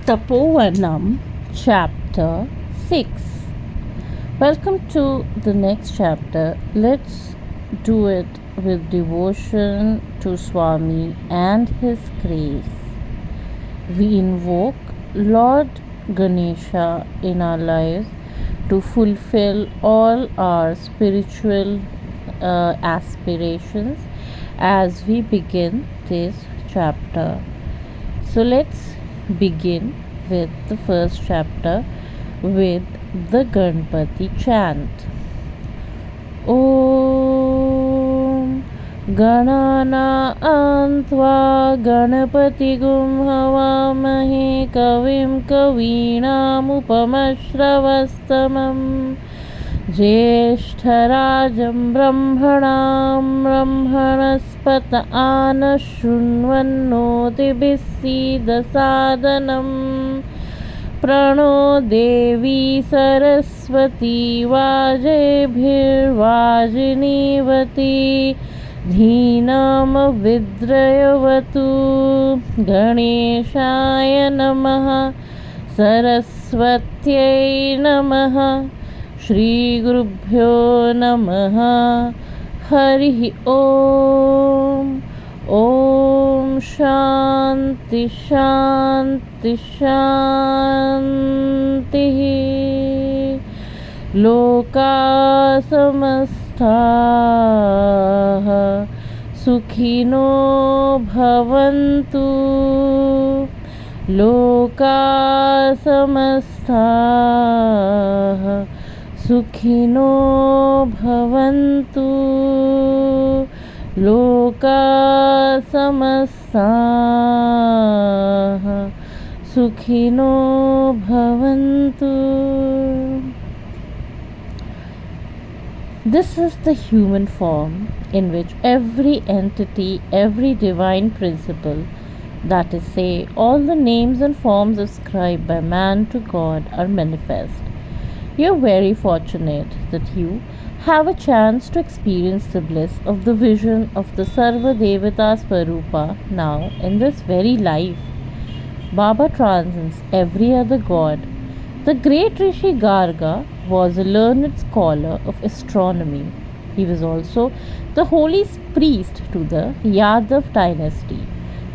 Tapovanam, Chapter 6. Welcome to the next chapter. Let's do it with devotion to Swami and His grace. We invoke Lord Ganesha in our lives to fulfill all our spiritual aspirations as we begin this chapter. So let's begin with the first chapter with the Ganpati chant. Om Ganana Antva Ganapati Gum Havamahe Kavim Kavinam Upamashravastamam Jeshtarajam Brahmanam Brahmanaspata Anashunvannoti Dasadanam Prano Devi Saraswati Vajebhirvajinivati Dhinam Vidrayavatu Ganeshaya Namaha Saraswatyai Namaha Shri Gurubhyo Namaha Hari Om. Om Shanti Shanti Shanti Loka Samastha Sukhino Bhavantu Loka Samastha Sukhino Bhavantu Loka Samastha Sukhino Bhavantu. This is the human form in which every entity, every divine principle, that is, say, all the names and forms ascribed by man to God are manifest. You are very fortunate that you have a chance to experience the bliss of the vision of the Sarva Devata Swarupa now in this very life. Baba transcends every other god. The great Rishi Garga was a learned scholar of astronomy. He was also the holy priest to the Yadav dynasty.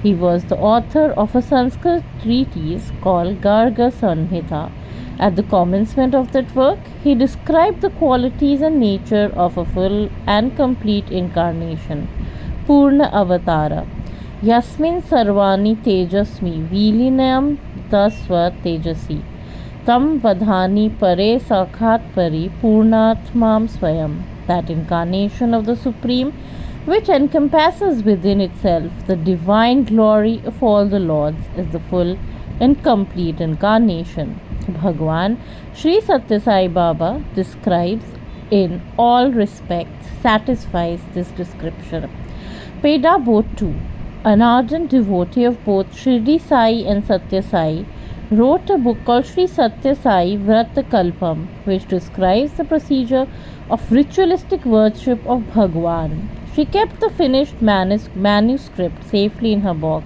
He was the author of a Sanskrit treatise called Garga Samhita. At the commencement of that work, he described the qualities and nature of a full and complete incarnation, Purna Avatara. Yasmin Sarvani Tejasmi Vilinam Tasva Tejasi Tam Vadhani Pare Sakhat Pari Purnatmam Swayam. That incarnation of the Supreme, which encompasses within itself the divine glory of all the Lords, is the full and complete incarnation. Bhagwan Sri Sathya Sai Baba describes in all respects, satisfies this description. Peda Botu, an ardent devotee of both Shirdi Sai and Sathya Sai, wrote a book called Sri Sathya Sai Vrata Kalpam, which describes the procedure of ritualistic worship of Bhagwan. She kept the finished manuscript safely in her box.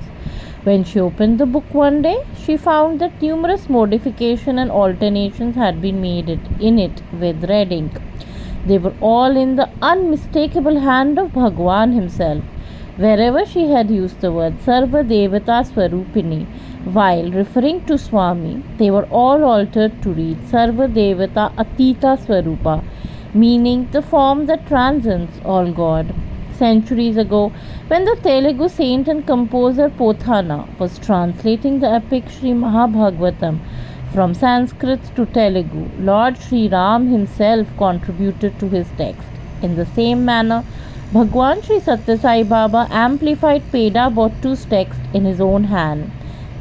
When she opened the book one day, she found that numerous modifications and alternations had been made in it with red ink. They were all in the unmistakable hand of Bhagwan himself. Wherever she had used the word Sarva Devata Swarupini while referring to Swami, they were all altered to read Sarva Devata Atita Swarupa, meaning the form that transcends all God. Centuries ago, when the Telugu saint and composer Pothana was translating the epic Sri Mahabhagavatam from Sanskrit to Telugu, Lord Sri Ram himself contributed to his text. In the same manner, Bhagwan Sri Sathya Sai Baba amplified Peda Bottu's text in his own hand.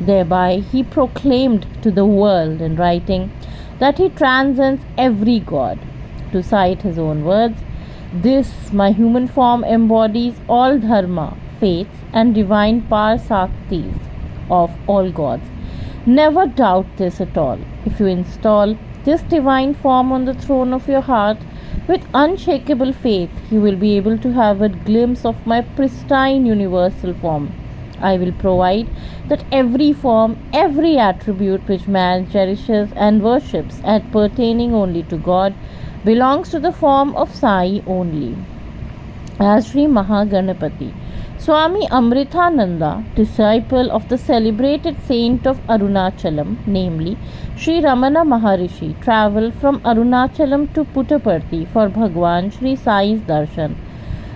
Thereby, he proclaimed to the world in writing that he transcends every god. To cite his own words, this, my human form, embodies all dharma, faiths, and divine power saktis of all gods. Never doubt this at all. If you install this divine form on the throne of your heart with unshakable faith, you will be able to have a glimpse of my pristine universal form. I will provide that every form, every attribute which man cherishes and worships as pertaining only to God belongs to the form of Sai only. As Sri Mahaganapati, Swami Amritananda, disciple of the celebrated saint of Arunachalam, namely Sri Ramana Maharishi, travelled from Arunachalam to Puttaparthi for Bhagwan Sri Sai's darshan.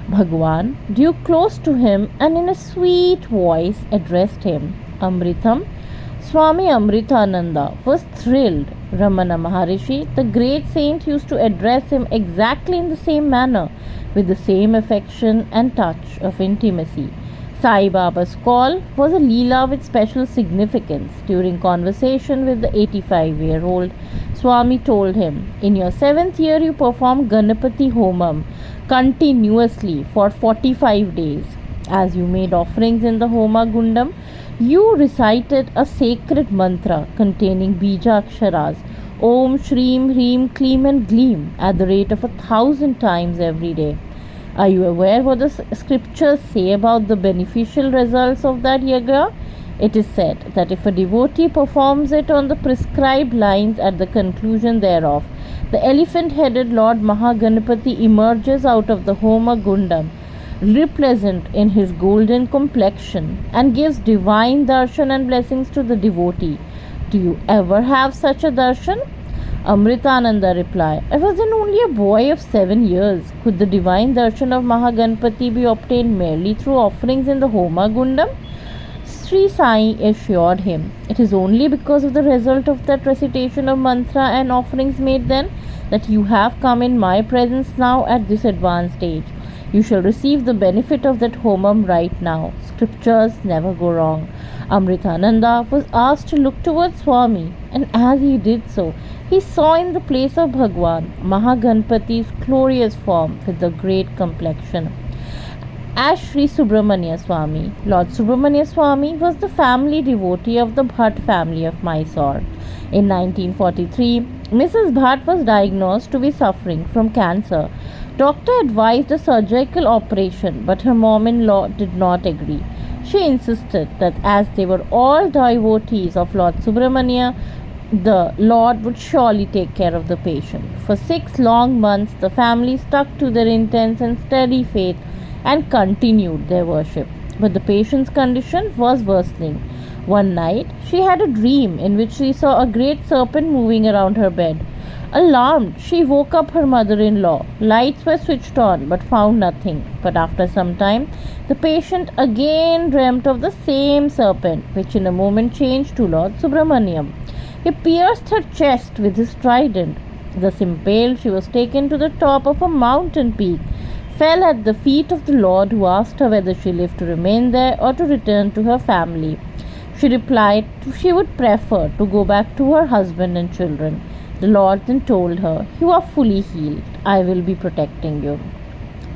Bhagwan drew close to him and in a sweet voice addressed him, Amritam. Swami Amritananda was thrilled. Ramana Maharishi, the great saint, used to address him exactly in the same manner, with the same affection and touch of intimacy. Sai Baba's call was a leela with special significance. During conversation with the 85-year-old, Swami told him, in your 7th year you perform Ganapati Homam continuously for 45 days. As you made offerings in the Homa Gundam, you recited a sacred mantra containing bija aksharas, Om, Shreem, Hreem, Kleem and Gleem at the rate of 1,000 times every day. Are you aware what the scriptures say about the beneficial results of that yajna? It is said that if a devotee performs it on the prescribed lines at the conclusion thereof, the elephant-headed Lord Mahaganapati emerges out of the Homa Gundam, repleasant in his golden complexion, and gives divine darshan and blessings to the devotee. Do you ever have such a darshan? Amritananda replied, I was then only a boy of 7 years. Could the divine darshan of Mahaganapati be obtained merely through offerings in the Homa Gundam? Sri Sai assured him, it is only because of the result of that recitation of mantra and offerings made then that you have come in my presence now at this advanced age. You shall receive the benefit of that homam right now. Scriptures never go wrong. Amritananda was asked to look towards Swami, and as he did so, he saw in the place of Bhagwan Mahaganpati's glorious form with the great complexion. As Sri Subramanya Swami, Lord Subramanya Swami was the family devotee of the Bhatt family of Mysore. In 1943, Mrs. Bhatt was diagnosed to be suffering from cancer. Doctor advised a surgical operation, but her mom-in-law did not agree. She insisted that as they were all devotees of Lord Subramanya, the Lord would surely take care of the patient. For 6 long months, the family stuck to their intense and steady faith and continued their worship. But the patient's condition was worsening. One night, she had a dream in which she saw a great serpent moving around her bed. Alarmed, she woke up her mother-in-law. Lights were switched on but found nothing. But after some time, the patient again dreamt of the same serpent, which in a moment changed to Lord Subramaniam. He pierced her chest with his trident. Thus impaled, she was taken to the top of a mountain peak, fell at the feet of the Lord, who asked her whether she lived to remain there or to return to her family. She replied she would prefer to go back to her husband and children. The Lord then told her, you are fully healed. I will be protecting you.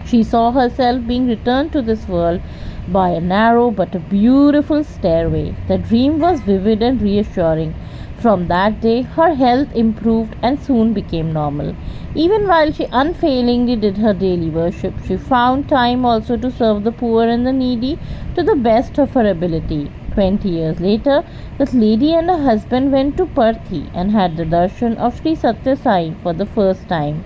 She saw herself being returned to this world by a narrow but a beautiful stairway. The dream was vivid and reassuring. From that day, her health improved and soon became normal. Even while she unfailingly did her daily worship, she found time also to serve the poor and the needy to the best of her ability. 20 years later, this lady and her husband went to Parthi and had the darshan of Sri Sathya Sai for the first time.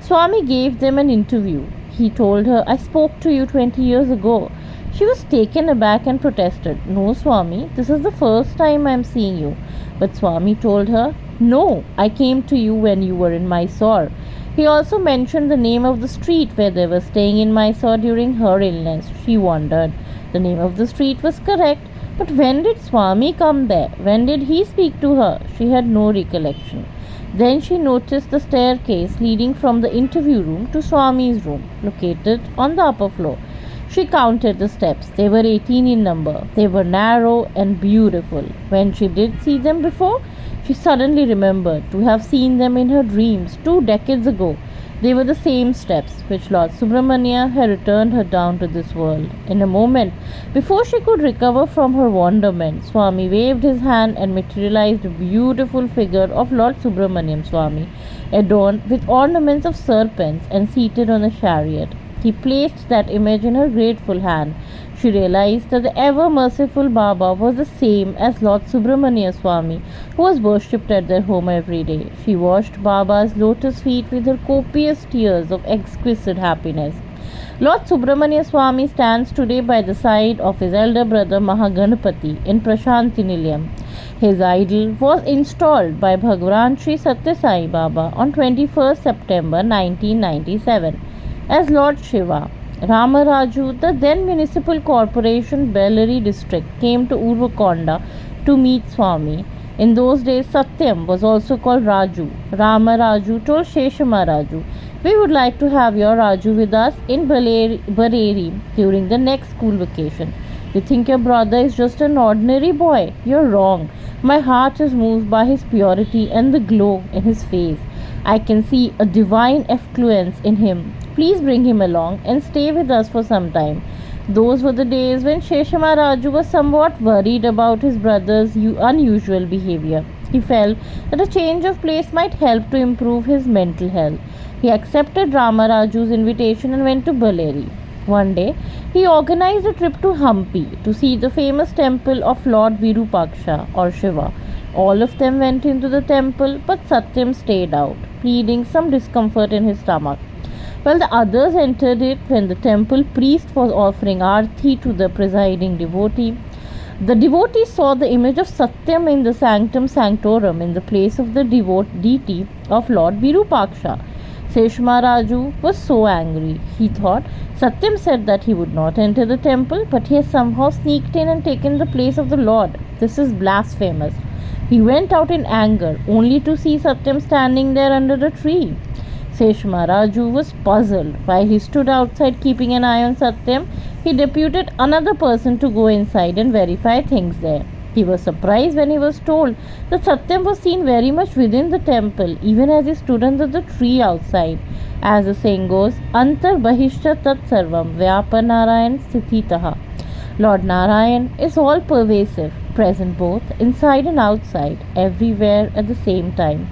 Swami gave them an interview. He told her, I spoke to you 20 years ago. She was taken aback and protested, no Swami, this is the first time I am seeing you. But Swami told her, no, I came to you when you were in Mysore. He also mentioned the name of the street where they were staying in Mysore during her illness. She wondered. The name of the street was correct. But when did Swami come there? When did he speak to her? She had no recollection. Then she noticed the staircase leading from the interview room to Swami's room, located on the upper floor. She counted the steps. They were 18 in number. They were narrow and beautiful. When she did see them before, she suddenly remembered to have seen them in her dreams 2 decades ago. They were the same steps which Lord Subramanya had returned her down to this world. In a moment, before she could recover from her wonderment, Swami waved his hand and materialized a beautiful figure of Lord Subramaniam Swami, adorned with ornaments of serpents and seated on a chariot. He placed that image in her grateful hand. She realized that the ever merciful Baba was the same as Lord Subramania Swami, who was worshipped at their home every day. She washed Baba's lotus feet with her copious tears of exquisite happiness. Lord Subramania Swami stands today by the side of his elder brother Mahaganapati in Prashanti Nilayam. His idol was installed by Bhagwan Sri Sathya Sai Baba on 21st September 1997 as Lord Shiva. Ramaraju, the then municipal corporation Bellary district, came to Urvakonda to meet Swami. In those days, Satyam was also called Raju. Ramaraju told Sheshamaraju, "We would like to have your Raju with us in Bareri during the next school vacation. You think your brother is just an ordinary boy? You're wrong. My heart is moved by his purity and the glow in his face. I can see a divine effluence in him. Please bring him along and stay with us for some time." Those were the days when Sheshamaraju was somewhat worried about his brother's unusual behavior. He felt that a change of place might help to improve his mental health. He accepted Ramaraju's invitation and went to Baleri. One day, he organized a trip to Hampi to see the famous temple of Lord Virupaksha or Shiva. All of them went into the temple, but Satyam stayed out, pleading some discomfort in his stomach. While the others entered it when the temple priest was offering arti to the presiding devotee, the devotee saw the image of Satyam in the sanctum sanctorum in the place of the deity of Lord Virupaksha. Seshmaraju was so angry. He thought Satyam said that he would not enter the temple, but he has somehow sneaked in and taken the place of the Lord. This is blasphemous. He went out in anger, only to see Satyam standing there under a tree. Seshmaraju was puzzled. While he stood outside keeping an eye on Satyam, he deputed another person to go inside and verify things there. He was surprised when he was told that Satyam was seen very much within the temple, even as he stood under the tree outside. As the saying goes, Antar Bahishya Tat Sarvam Vyapa Narayan Sthitaha. Lord Narayan is all pervasive, present both inside and outside, everywhere at the same time.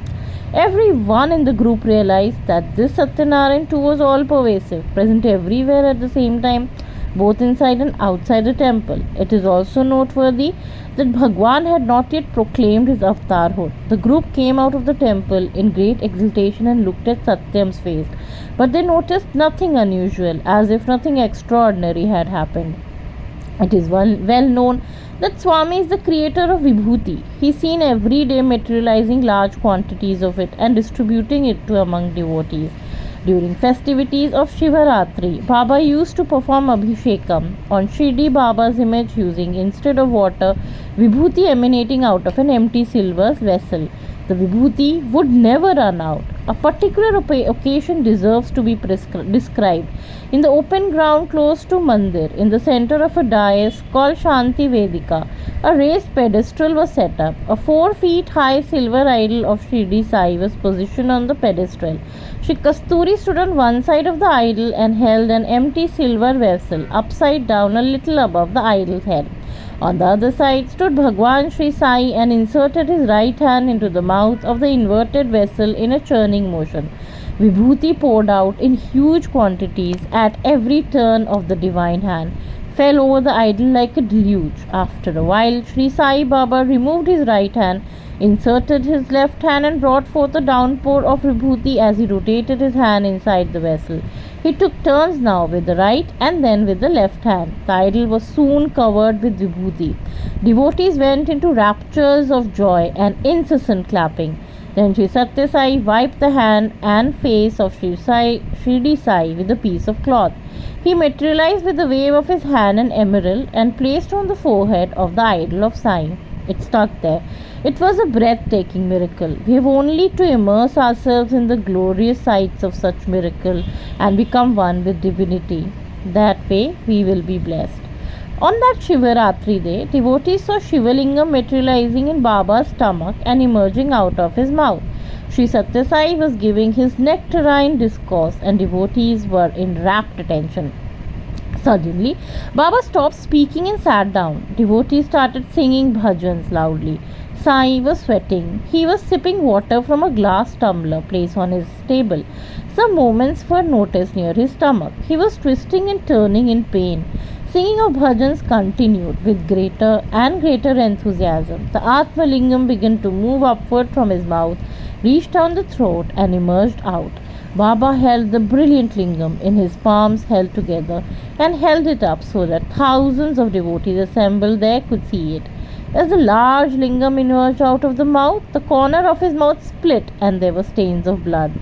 Everyone in the group realized that this Satyanarayan too was all pervasive, present everywhere at the same time, both inside and outside the temple. It is also noteworthy that Bhagwan had not yet proclaimed his avatarhood. The group came out of the temple in great exultation and looked at Satyam's face, but they noticed nothing unusual, as if nothing extraordinary had happened. It is well known that Swami is the creator of Vibhuti. He is seen every day materializing large quantities of it and distributing it to among devotees. During festivities of Shivaratri, Baba used to perform Abhishekam on Shirdi Baba's image using, instead of water, Vibhuti emanating out of an empty silver vessel. The Vibhuti would never run out. A particular occasion deserves to be described. In the open ground close to Mandir, in the center of a dais called Shanti Vedika, a raised pedestal was set up. A 4 feet high silver idol of Shirdi Sai was positioned on the pedestal. Shri Kasturi stood on one side of the idol and held an empty silver vessel upside down a little above the idol's head. On the other side stood Bhagwan Sri Sai and inserted his right hand into the mouth of the inverted vessel in a churning motion. Vibhuti poured out in huge quantities at every turn of the divine hand, fell over the idol like a deluge. After a while, Sri Sai Baba removed his right hand, inserted his left hand and brought forth a downpour of Vibhuti as he rotated his hand inside the vessel. He took turns now with the right and then with the left hand. The idol was soon covered with Vibhuti. Devotees went into raptures of joy and incessant clapping. Then Sri Sathya Sai wiped the hand and face of Shirdi Sai with a piece of cloth. He materialized with a wave of his hand an emerald and placed on the forehead of the idol of Sai. It stuck there. It was a breathtaking miracle. We have only to immerse ourselves in the glorious sights of such miracle and become one with divinity. That way we will be blessed. On that Shivaratri day, devotees saw Shivalingam materializing in Baba's stomach and emerging out of his mouth. Sri Sathya Sai was giving his nectarine discourse and devotees were in rapt attention. Suddenly, Baba stopped speaking and sat down. Devotees started singing bhajans loudly. Sai was sweating. He was sipping water from a glass tumbler placed on his table. Some movements were noticed near his stomach. He was twisting and turning in pain. Singing of bhajans continued with greater and greater enthusiasm. The Atma Lingam began to move upward from his mouth, reached down the throat, and emerged out. Baba held the brilliant lingam in his palms held together and held it up so that thousands of devotees assembled there could see it. As the large lingam emerged out of the mouth, the corner of his mouth split and there were stains of blood.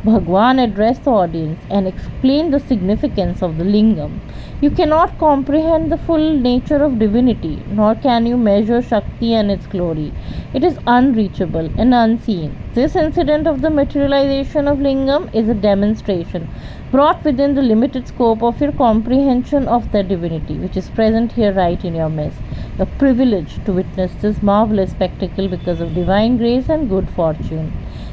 Bhagwan addressed the audience and explained the significance of the lingam. You cannot comprehend the full nature of divinity, nor can you measure Shakti and its glory. It is unreachable and unseen. This incident of the materialization of lingam is a demonstration brought within the limited scope of your comprehension of the divinity, which is present here right in your midst. The privilege to witness this marvelous spectacle because of divine grace and good fortune.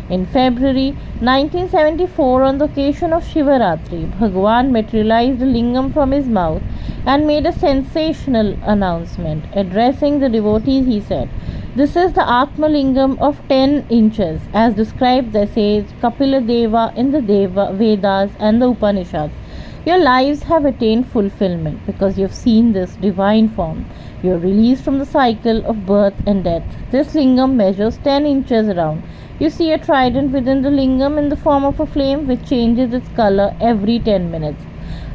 In February 1974, on the occasion of Shivaratri, Bhagwan materialized a lingam from his mouth and made a sensational announcement. Addressing the devotees, he said, "This is the Atma Lingam of 10 inches, as described by sage Kapila Deva in the Vedas and the Upanishads. Your lives have attained fulfillment because you have seen this divine form. You are released from the cycle of birth and death. This lingam measures 10 inches around. You see a trident within the lingam in the form of a flame which changes its color every 10 minutes.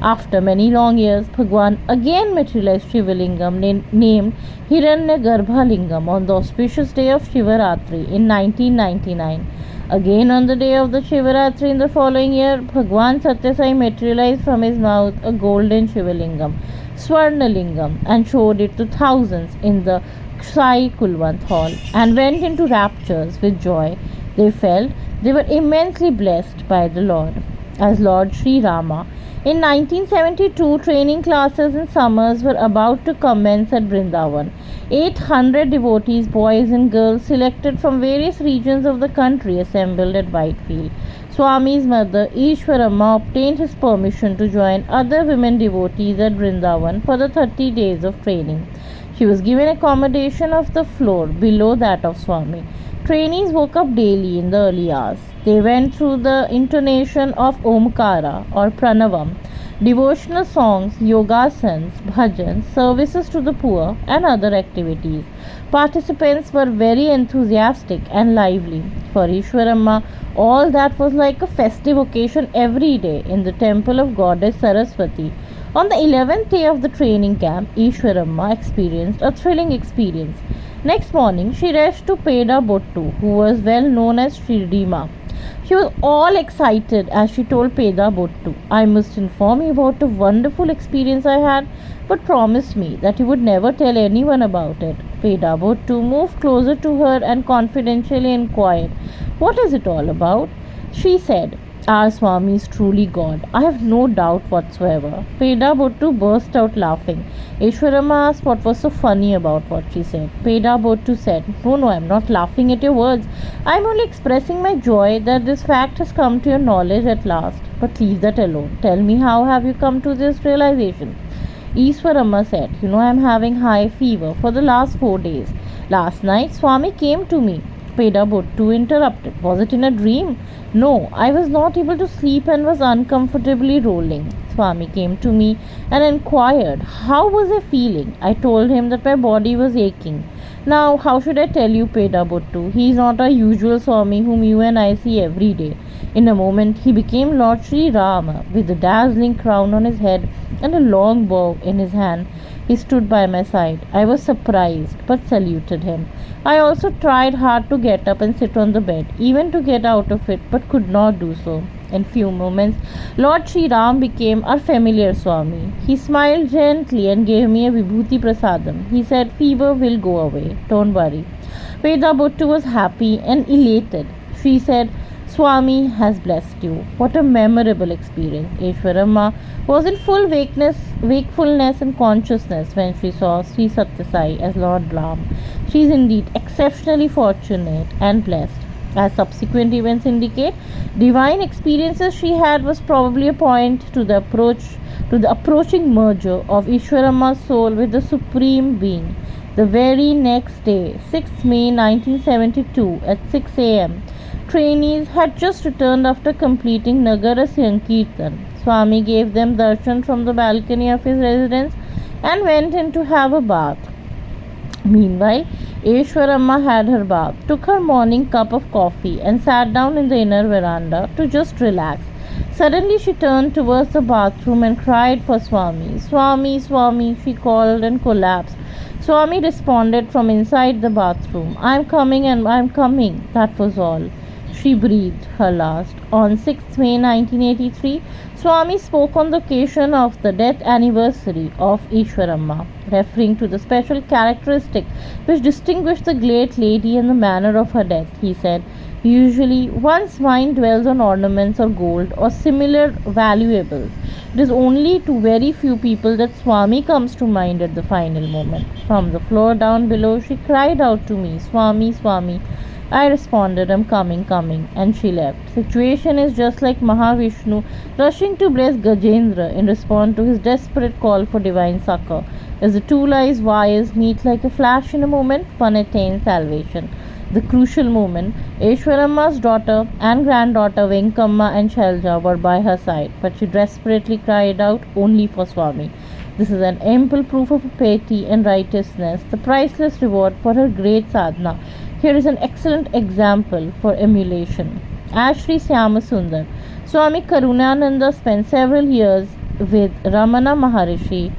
After many long years, Bhagwan again materialized Shivalingam named Hiranyagarbha Lingam on the auspicious day of Shivaratri in 1999. Again on the day of the Shivaratri in the following year, Bhagwan Sathya Sai materialized from his mouth a golden Shivalingam, Swarnalingam, and showed it to thousands in the Sai Kulwant hall and went into raptures with joy. They felt they were immensely blessed by the Lord as Lord Sri Rama. In 1972, training classes in summers were about to commence at Vrindavan. 800 devotees, boys and girls selected from various regions of the country assembled at Whitefield. Swami's mother, Ishwaramma, obtained his permission to join other women devotees at Vrindavan for the 30 days of training. She was given accommodation of the floor below that of Swami. Trainees woke up daily in the early hours. They went through the intonation of Omkara or Pranavam, devotional songs, yogasans, bhajans, services to the poor, and other activities. Participants were very enthusiastic and lively. For Ishwaramma, all that was like a festive occasion every day in the temple of goddess Saraswati. On the 11th day of the training camp, Ishwaramma experienced a thrilling experience. Next morning, she rushed to Peda Bottu, who was well known as Shirdima. She was all excited as she told Peda Bottu, "I must inform you about a wonderful experience I had, but promised me that you would never tell anyone about it." Peda Bottu moved closer to her and confidentially inquired, "What is it all about?" She said, "Our Swami is truly God. I have no doubt whatsoever." Peda Bottu burst out laughing. Ishwaramma asked what was so funny about what she said. Peda Bottu said, No, I'm not laughing at your words. I'm only expressing my joy that this fact has come to your knowledge at last. But leave that alone. Tell me, how have you come to this realization?" Ishwaramma said, I'm having high fever for the last 4 days. Last night, Swami came to me. Peda Bottu interrupted. Was it in a dream? No, I was not able to sleep and was uncomfortably rolling. Swami came to me and inquired, how was I feeling? I told him that my body was aching. Now, how should I tell you, Peda Bottu? He is not our usual Swami whom you and I see every day. In a moment, he became Lord Sri Rama with a dazzling crown on his head and a long bow in his hand. He stood by my side. I was surprised but saluted him. I also tried hard to get up and sit on the bed, even to get out of it, but could not do so. In few moments, Lord Sri Ram became our familiar Swami. He smiled gently and gave me a Vibhuti Prasadam. He said, "Fever will go away. Don't worry." Peda Bottu was happy and elated. She said, "Swami has blessed you." What a memorable experience. Ishwaramma was in full wakefulness and consciousness when she saw Sri Sathya Sai as Lord Ram. She is indeed exceptionally fortunate and blessed. As subsequent events indicate, divine experiences she had was probably a point to the approaching merger of Ishwaramma's soul with the Supreme Being. The very next day, 6th May 1972 at 6 a.m., trainees had just returned after completing Nagara Sankirtan. Swami gave them darshan from the balcony of his residence. and went in to have a bath. Meanwhile, Ishwaramma had her bath, took her morning cup of coffee, and sat down in the inner veranda to just relax. Suddenly, she turned towards the bathroom and cried for Swami. Swami, Swami, she called and collapsed. Swami responded from inside the bathroom, I'm coming and I'm coming. That was all. She breathed her last. On 6th May 1983, Swami spoke on the occasion of the death anniversary of Ishwaramma, referring to the special characteristic which distinguished the great lady and the manner of her death. He said, usually, one's mind dwells on ornaments or gold or similar valuables. It is only to very few people that Swami comes to mind at the final moment. From the floor down below, she cried out to me, Swami, Swami. I responded, I'm coming, coming, and she left. Situation is just like Mahavishnu rushing to bless Gajendra in response to his desperate call for divine succor. As the two lives wires meet like a flash in a moment, one attains salvation. The crucial moment, Ishwaramma's daughter and granddaughter Venkamma and Shalja were by her side, but she desperately cried out only for Swami. This is an ample proof of piety and righteousness, the priceless reward for her great sadhana. Here is an excellent example for emulation. As Sri Syamasundar, Swami Karunananda spent several years with Ramana Maharishi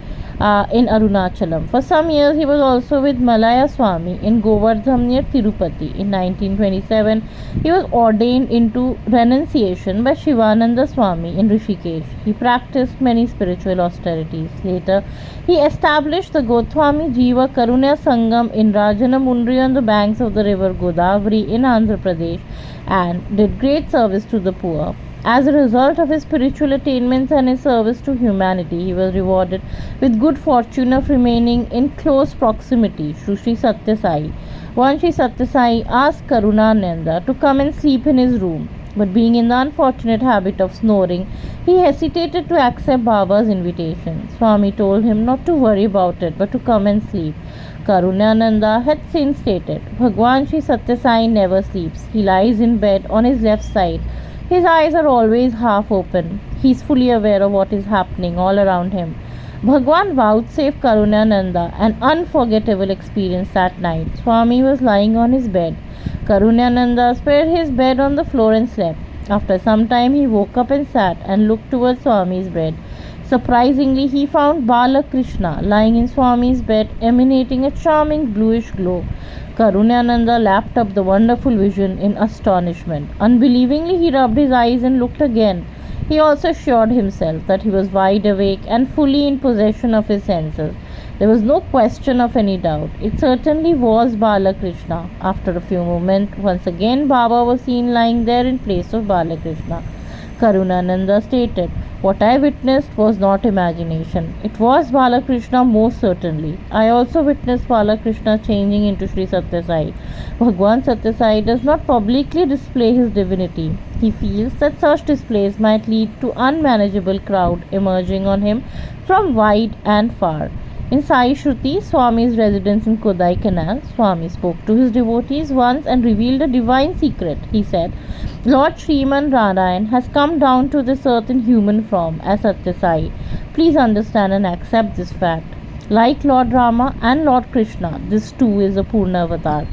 in Arunachalam. For some years, he was also with Malaya Swami in Govardhan near Tirupati. In 1927, he was ordained into renunciation by Shivananda Swami in Rishikesh. He practiced many spiritual austerities. Later, he established the Goswami Jiva Karunya Sangam in Rajanamundri on the banks of the river Godavari in Andhra Pradesh and did great service to the poor. As a result of his spiritual attainments and his service to humanity, he was rewarded with good fortune of remaining in close proximity to Sri Sathya Sai. Once Sri Sathya Sai asked Karunananda to come and sleep in his room, but being in the unfortunate habit of snoring, he hesitated to accept Baba's invitation. Swami told him not to worry about it, but to come and sleep. Karunananda had since stated, Bhagwan Sri Sathya Sai never sleeps. He lies in bed on his left side. His eyes are always half open. He is fully aware of what is happening all around him. Bhagwan vouchsafed Karunananda an unforgettable experience that night. Swami was lying on his bed. Karunananda spread his bed on the floor and slept. After some time, he woke up and sat and looked towards Swami's bed. Surprisingly, he found Balakrishna lying in Swami's bed, emanating a charming bluish glow. Karunananda lapped up the wonderful vision in astonishment. Unbelievingly, he rubbed his eyes and looked again. He also assured himself that he was wide awake and fully in possession of his senses. There was no question of any doubt. It certainly was Balakrishna. After a few moments, once again Baba was seen lying there in place of Balakrishna. Karunananda stated, what I witnessed was not imagination. It was Balakrishna most certainly. I also witnessed Balakrishna changing into Sri Sathya Sai. Bhagwan Sathya Sai does not publicly display his divinity. He feels that such displays might lead to unmanageable crowd emerging on him from wide and far. In Sai Shruti, Swami's residence in Kodai Canal, Swami spoke to his devotees once and revealed a divine secret. He said, Lord Sriman Narayan has come down to this earth in human form as Sathya Sai. Please understand and accept this fact. Like Lord Rama and Lord Krishna, this too is a Purna avatar.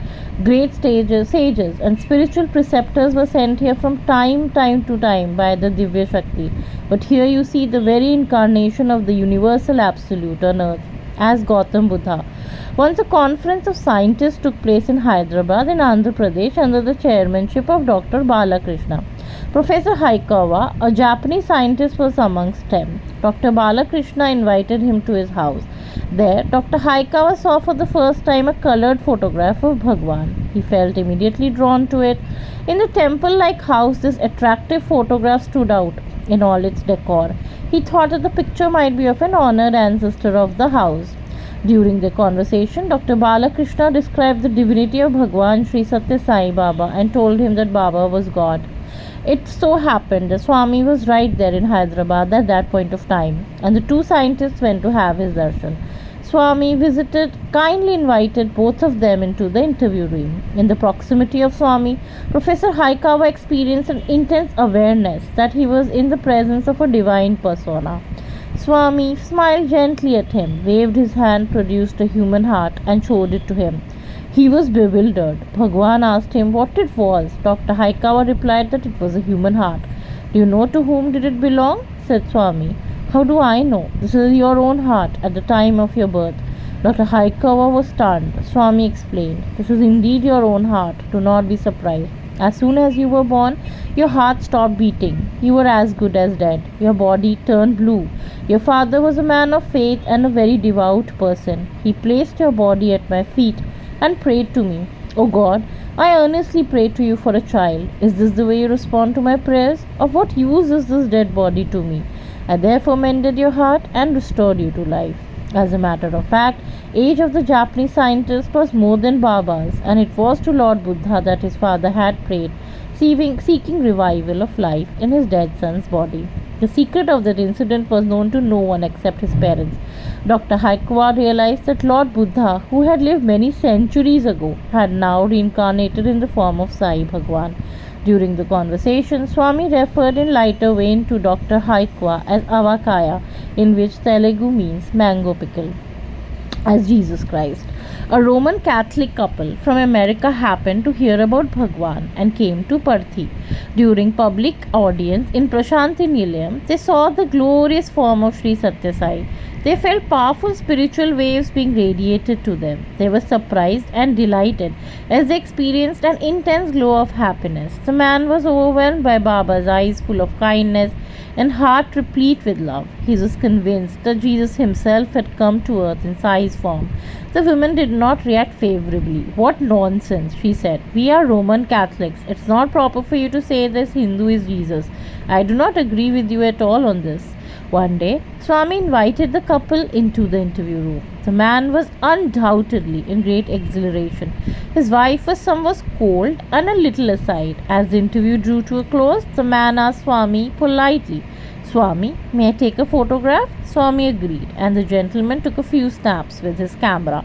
Great sages and spiritual preceptors were sent here from time to time by the Divya Shakti. But here you see the very incarnation of the universal absolute on earth as Gautam Buddha. Once a conference of scientists took place in Hyderabad in Andhra Pradesh under the chairmanship of Dr. Balakrishna. Professor Hayakawa, a Japanese scientist, was amongst them. Dr. Balakrishna invited him to his house. There, Dr. Hayakawa saw for the first time a colored photograph of Bhagwan. He felt immediately drawn to it. In the temple-like house, this attractive photograph stood out in all its decor. He thought that the picture might be of an honored ancestor of the house. During the conversation, Dr. Balakrishna described the divinity of Bhagwan Sri Sathya Sai Baba and told him that Baba was God. It so happened that Swami was right there in Hyderabad at that point of time, and the two scientists went to have his darshan. Swami kindly invited both of them into the interview room. In the proximity of Swami, Professor Hayakawa experienced an intense awareness that he was in the presence of a divine persona. Swami smiled gently at him, waved his hand, produced a human heart, and showed it to him. He was bewildered. Bhagwan asked him what it was. Dr. Haikawa replied that it was a human heart. Do you know to whom did it belong? Said Swami. How do I know? This is your own heart at the time of your birth. Dr. Haikawa was stunned. Swami explained, this is indeed your own heart. Do not be surprised. As soon as you were born, your heart stopped beating. You were as good as dead. Your body turned blue. Your father was a man of faith and a very devout person. He placed your body at my feet and prayed to me. O God, I earnestly pray to you for a child. Is this the way you respond to my prayers? Of what use is this dead body to me? I therefore mended your heart and restored you to life. As a matter of fact, age of the Japanese scientist was more than Baba's, and it was to Lord Buddha that his father had prayed, seeking revival of life in his dead son's body. The secret of that incident was known to no one except his parents. Dr. Haikawa realized that Lord Buddha, who had lived many centuries ago, had now reincarnated in the form of Sai Bhagwan. During the conversation, Swami referred in lighter vein to Dr. Haikawa as Avakaya, in which Telugu means mango pickle, as Jesus Christ. A Roman Catholic couple from America happened to hear about Bhagwan and came to Parthi. During public audience in Prashanti Nilayam, they saw the glorious form of Sri Sathya Sai. They felt powerful spiritual waves being radiated to them. They were surprised and delighted as they experienced an intense glow of happiness. The man was overwhelmed by Baba's eyes full of kindness and heart replete with love. He was convinced that Jesus himself had come to earth in Sai's form. The woman did not react favorably. What nonsense, she said. We are Roman Catholics. It's not proper for you to say this Hindu is Jesus. I do not agree with you at all on this. One day, Swami invited the couple into the interview room. The man was undoubtedly in great exhilaration. His wife was somewhat cold and a little aside. As the interview drew to a close, the man asked Swami politely, Swami, may I take a photograph? Swami agreed, and the gentleman took a few snaps with his camera.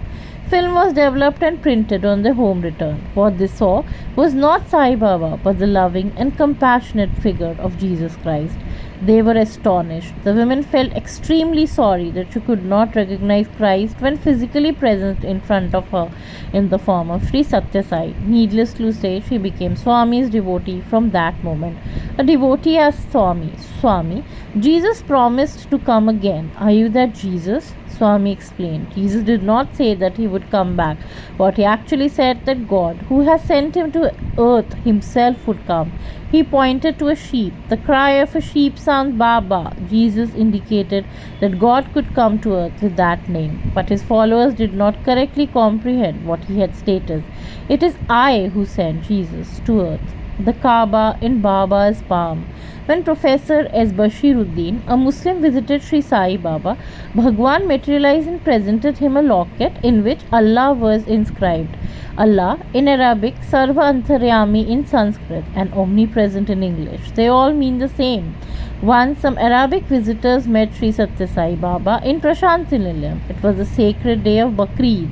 Film was developed and printed on their home return. What they saw was not Sai Baba, but the loving and compassionate figure of Jesus Christ. They were astonished. The women felt extremely sorry that she could not recognize Christ when physically present in front of her in the form of Sri Sathya Sai. Needless to say, she became Swami's devotee from that moment. A devotee asked Swami, Swami, Jesus promised to come again. Are you that Jesus? Swami explained. Jesus did not say that he would come back. What he actually said that God, who has sent him to earth, himself would come. He pointed to a sheep. The cry of a sheep sounds Baba. Jesus indicated that God could come to earth with that name. But his followers did not correctly comprehend what he had stated. It is I who sent Jesus to earth. The Kaaba in Baba's palm. When Professor S. Bashiruddin, a Muslim, visited Sri Sai Baba, Bhagwan materialized and presented him a locket in which Allah was inscribed. Allah in Arabic, Sarva Antaryami in Sanskrit, and omnipresent in English. They all mean the same. Once some Arabic visitors met Sri Sathya Sai Baba in Prashanti Nilayam. It was the sacred day of Bakrid.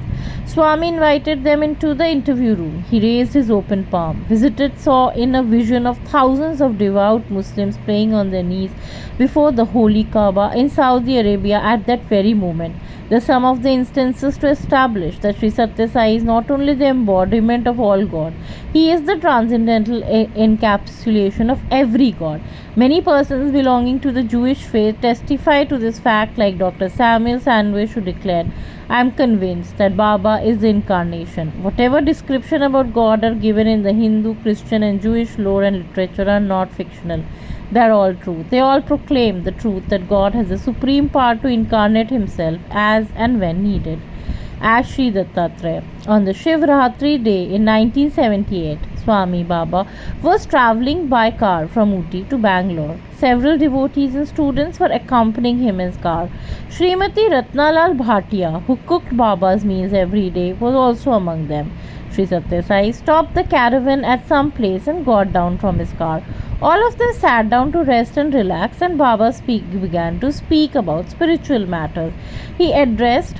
Swami invited them into the interview room. He raised his open palm. Visitors saw in a vision of thousands of devout Muslims praying on their knees before the holy Kaaba in Saudi Arabia at that very moment. The sum of the instances to establish that Sri Sathya Sai is not only the embodiment of all God, he is the transcendental encapsulation of every God. Many persons belonging to the Jewish faith testify to this fact, like Dr. Samuel Sandwich, who declared, I am convinced that Baba is the incarnation. Whatever description about God are given in the Hindu, Christian, and Jewish lore and literature are not fictional. They are all true. They all proclaim the truth that God has the supreme power to incarnate himself as and when needed. As Sri Dattatreya. On the Shivratri day in 1978, Swami Baba was travelling by car from Ooty to Bangalore. Several devotees and students were accompanying him in his car. Srimati Ratnalal Bhatia, who cooked Baba's meals every day, was also among them. Sri Sathya Sai stopped the caravan at some place and got down from his car. All of them sat down to rest and relax, and Baba began to speak about spiritual matters. He addressed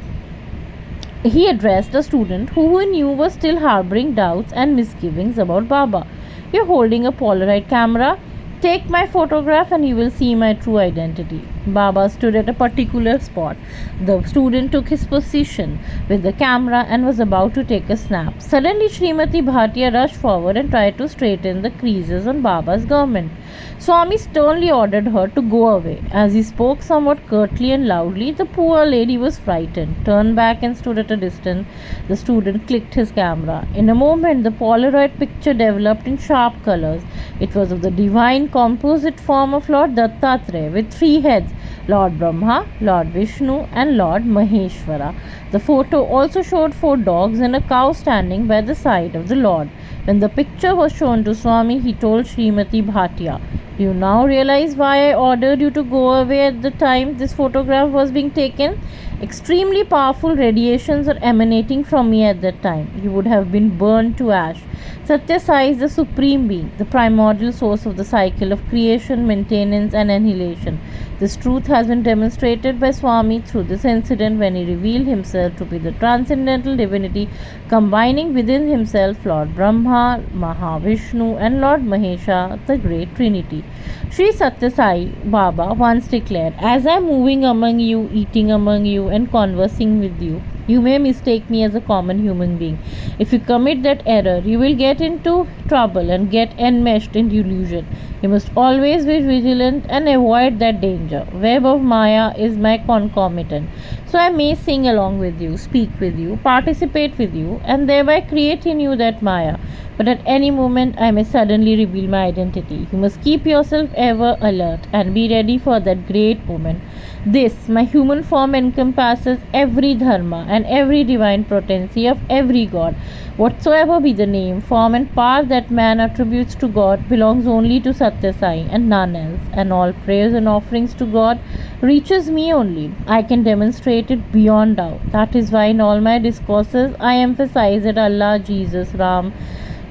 a student who he knew was still harboring doubts and misgivings about Baba. You're holding a Polaroid camera? Take my photograph and you will see my true identity. Baba stood at a particular spot. The student took his position with the camera and was about to take a snap. Suddenly, Srimati Bhatia rushed forward and tried to straighten the creases on Baba's garment. Swami sternly ordered her to go away. As he spoke somewhat curtly and loudly, the poor lady was frightened, turned back and stood at a distance. The student clicked his camera. In a moment, the Polaroid picture developed in sharp colors. It was of the divine composite form of Lord Dattatreya with three heads: Lord Brahma, Lord Vishnu, and Lord Maheshwara. The photo also showed 4 dogs and a cow standing by the side of the Lord. When the picture was shown to Swami, he told Srimati Bhatia, "Do you now realize why I ordered you to go away at the time this photograph was being taken? Extremely powerful radiations are emanating from me at that time. You would have been burned to ash. Sathya Sai is the supreme being, the primordial source of the cycle of creation, maintenance, and annihilation. This truth has been demonstrated by Swami through this incident when he revealed himself to be the transcendental divinity, combining within himself Lord Brahma, Mahavishnu, and Lord Mahesha, the great Trinity." Sri Sathya Sai Baba once declared, "As I am moving among you, eating among you, and conversing with you, you may mistake me as a common human being. If you commit that error, you will get into trouble and get enmeshed in delusion. You must always be vigilant and avoid that danger. Web of Maya is my concomitant. So I may sing along with you, speak with you, participate with you, and thereby create in you that Maya. But at any moment I may suddenly reveal my identity. You must keep yourself ever alert and be ready for that great moment. This, my human form, encompasses every dharma and every divine potency of every god. Whatsoever be the name, form, and power that man attributes to God belongs only to Sathya Sai and none else, and all prayers and offerings to God reaches me only. I can demonstrate it beyond doubt. That is why in all my discourses I emphasize that Allah, Jesus, Ram,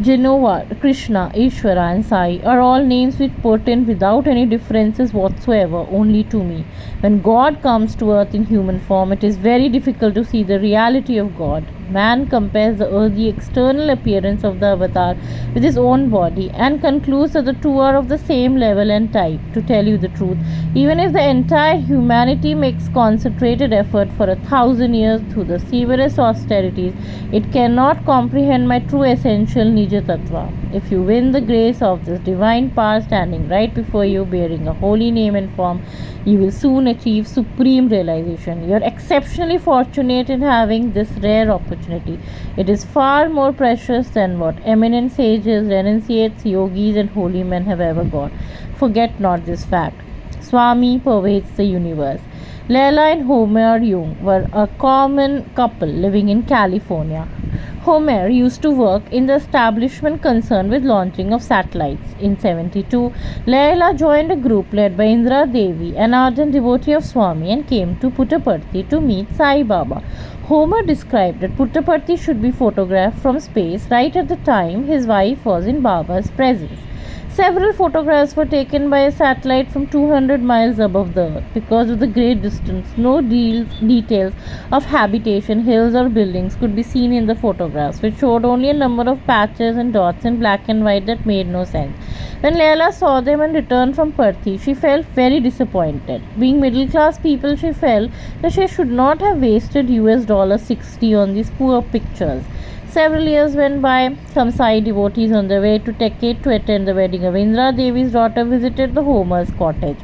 Jehovah, Krishna, Ishvara, and Sai are all names which portend without any differences whatsoever only to me. When God comes to earth in human form, it is very difficult to see the reality of God. Man compares the earthly external appearance of the avatar with his own body and concludes that the two are of the same level and type. To tell you the truth, even if the entire humanity makes concentrated effort for 1,000 years through the severest austerities, it cannot comprehend my true essential Nija Tattva. If you win the grace of this divine power standing right before you, bearing a holy name and form, you will soon achieve supreme realization. You are exceptionally fortunate in having this rare opportunity. It is far more precious than what eminent sages, renunciates, yogis, and holy men have ever got. Forget not this fact. Swami pervades the universe. Leila and Homer Jung were a common couple living in California. Homer used to work in the establishment concerned with launching of satellites. In 1972, Leila joined a group led by Indra Devi, an ardent devotee of Swami, and came to Puttaparthi to meet Sai Baba. Homer described that Puttaparthi should be photographed from space right at the time his wife was in Baba's presence. Several photographs were taken by a satellite from 200 miles above the earth. Because of the great distance, no details of habitation, hills, or buildings could be seen in the photographs, which showed only a number of patches and dots in black and white that made no sense. When Leila saw them and returned from Parthi, she felt very disappointed. Being middle class people, she felt that she should not have wasted $60 on these poor pictures. Several years went by. Some Sai devotees on their way to Tekket to attend the wedding of Indra Devi's daughter visited the Homer's cottage.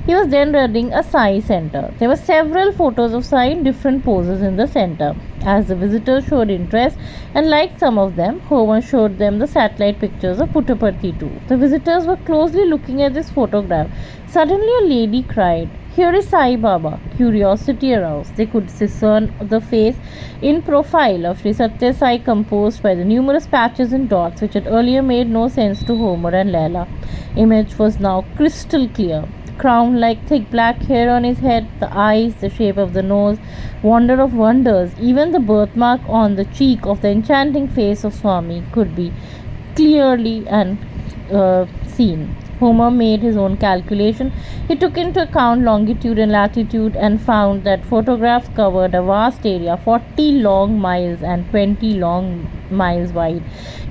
He was then running a Sai center. There were several photos of Sai in different poses in the center. As the visitors showed interest and liked some of them, Homer showed them the satellite pictures of Puttaparthi too. The visitors were closely looking at this photograph. Suddenly a lady cried, "Here is Sai Baba." Curiosity aroused. They could discern the face in profile of Sri Sathya Sai composed by the numerous patches and dots which had earlier made no sense to Homer and Leila. Image was now crystal clear. Crown like thick black hair on his head, the eyes, the shape of the nose, wonder of wonders, even the birthmark on the cheek of the enchanting face of Swami could be clearly seen. Homer made his own calculation. He took into account longitude and latitude and found that photographs covered a vast area, 40 long miles and 20 long miles wide.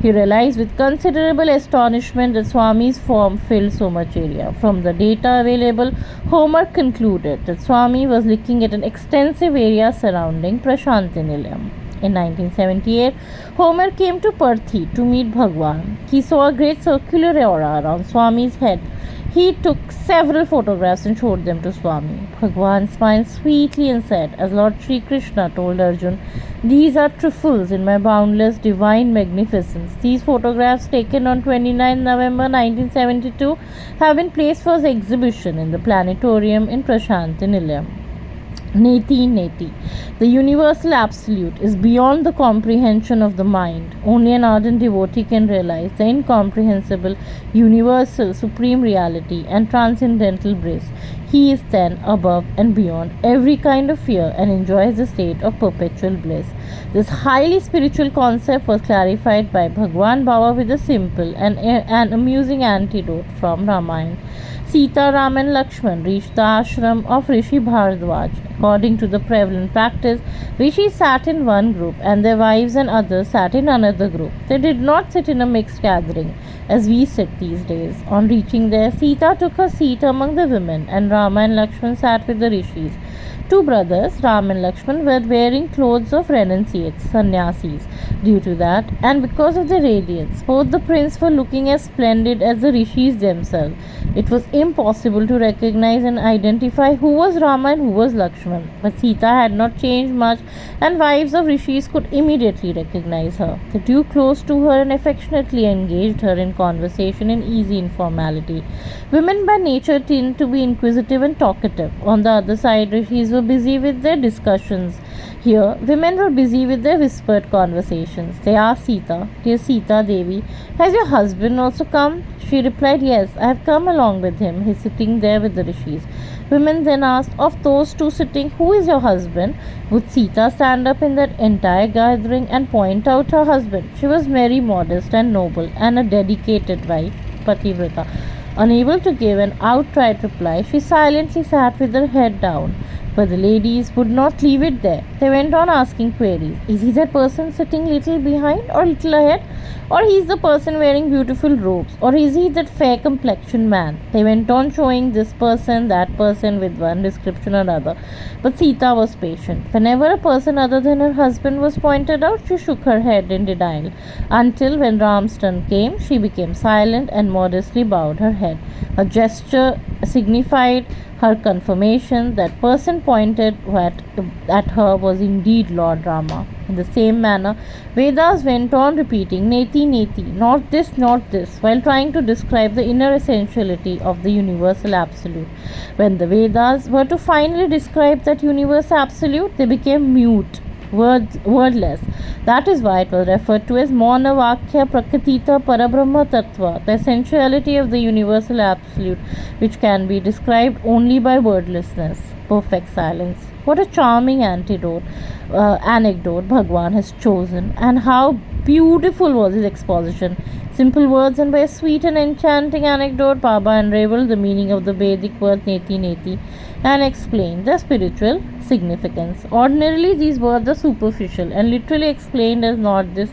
He realized with considerable astonishment that Swami's form filled so much area. From the data available, Homer concluded that Swami was looking at an extensive area surrounding Prashantinilayam. In 1978, Homer came to Perthi to meet Bhagwan. He saw a great circular aura around Swami's head. He took several photographs and showed them to Swami. Bhagwan smiled sweetly and said, as Lord Sri Krishna told Arjun, "These are trifles in my boundless divine magnificence." These photographs, taken on 29 November 1972, have been placed for exhibition in the planetarium in Prashantinilayam. Neti Neti. The universal absolute is beyond the comprehension of the mind. Only an ardent devotee can realize the incomprehensible, universal, supreme reality and transcendental bliss. He is then above and beyond every kind of fear and enjoys the state of perpetual bliss. This highly spiritual concept was clarified by Bhagwan Baba with a simple and amusing anecdote from Ramayana. Sita, Ram and Lakshman reached the ashram of Rishi Bharadwaj. According to the prevalent practice, rishis sat in one group and their wives and others sat in another group. They did not sit in a mixed gathering as we sit these days. On reaching there, Sita took her seat among the women and Rama and Lakshman sat with the rishis. Two brothers, Ram and Lakshman, were wearing clothes of renunciates, sannyasis. Due to that, and because of their radiance, both the princes were looking as splendid as the rishis themselves. It was impossible to recognize and identify who was Rama and who was Lakshman. But Sita had not changed much, and wives of rishis could immediately recognize her. They drew close to her and affectionately engaged her in conversation in easy informality. Women by nature tend to be inquisitive and talkative. On the other side, rishis were busy with their discussions. Here, women were busy with their whispered conversations. They asked Sita, "Dear Sita Devi, has your husband also come?" She replied, "Yes, I have come along with him. He is sitting there with the rishis." Women then asked, "Of those two sitting, who is your husband?" Would Sita stand up in that entire gathering and point out her husband? She was very modest and noble and a dedicated wife, Pativrata. Unable to give an outright reply, she silently sat with her head down. But the ladies would not leave it there. They went on asking queries. Is he that person sitting little behind or little ahead? Or he is the person wearing beautiful robes? Or is he that fair complexioned man? They went on showing this person, that person with one description or other. But Sita was patient. Whenever a person other than her husband was pointed out, she shook her head in denial. Until when Ram's turn came, she became silent and modestly bowed her head. Her gesture signified her confirmation that person pointed at her was indeed Lord Rama. In the same manner, Vedas went on repeating Neti Neti, not this, while trying to describe the inner essentiality of the universal absolute. When the Vedas were to finally describe that universal absolute, they became mute, wordless. That is why it was referred to as Mauna Vakya Prakatita Parabrahma Tattva, the essentiality of the universal absolute, which can be described only by wordlessness, perfect silence. What a charming anecdote Bhagwan has chosen, and how beautiful was his exposition. Simple words and by a sweet and enchanting anecdote, Baba unraveled the meaning of the Vedic word Neti Neti and explained the spiritual significance. Ordinarily, these words are superficial and literally explained as not this,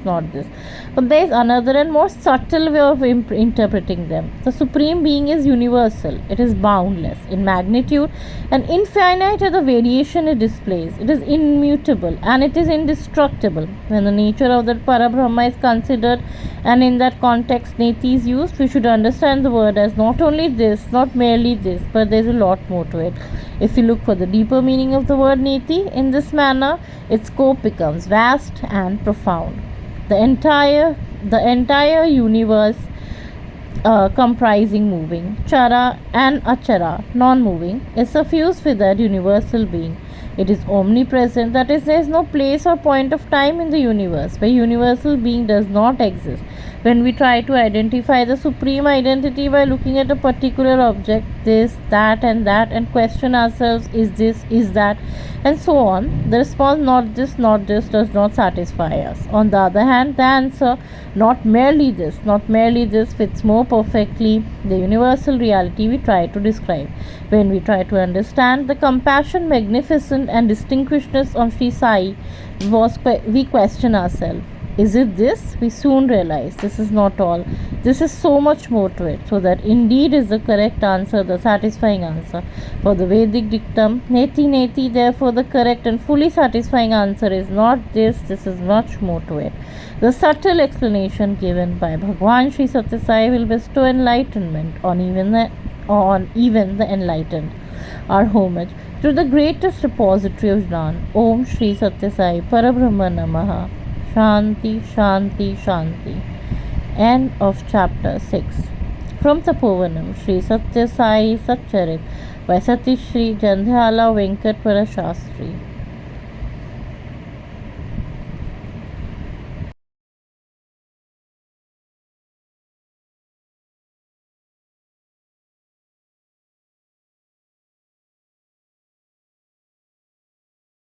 but there is another and more subtle way of interpreting them. The Supreme Being is universal, it is boundless in magnitude and infinite at the variation it displays. It is immutable and it is indestructible. When the nature of that Parabrahma is considered and in that context Neti is used, we should understand the word as not only this, not merely this, but there is a lot more to it. If we look for the deeper meaning of the word Neti in this manner, its scope becomes vast and profound. The entire universe comprising moving, chara and achara, non-moving, is suffused with that universal being. It is omnipresent, that is, there is no place or point of time in the universe where universal being does not exist. When we try to identify the supreme identity by looking at a particular object, this, that, and question ourselves, is this, is that, and so on, the response not this, does not satisfy us. On the other hand, the answer not merely this, fits more perfectly the universal reality we try to describe. When we try to understand the compassion, magnificence, and distinguishedness of Sri Sai, we question ourselves. Is it this? We soon realize this is not all. This is so much more to it. So that indeed is the correct answer, the satisfying answer. For the Vedic dictum, Neti Neti, therefore the correct and fully satisfying answer is not this is much more to it. The subtle explanation given by Bhagwan Sri Sathya Sai will bestow enlightenment on even the enlightened. Our homage to the greatest repository of Jnana, Om Shri Sathya Sai Parabrahma Namaha. Shanti, Shanti, Shanti. End of chapter 6. From Tapovanam, Sri Sathya Sai Satcharit by Satish Sri Jandhyala Venkatpara Shastri.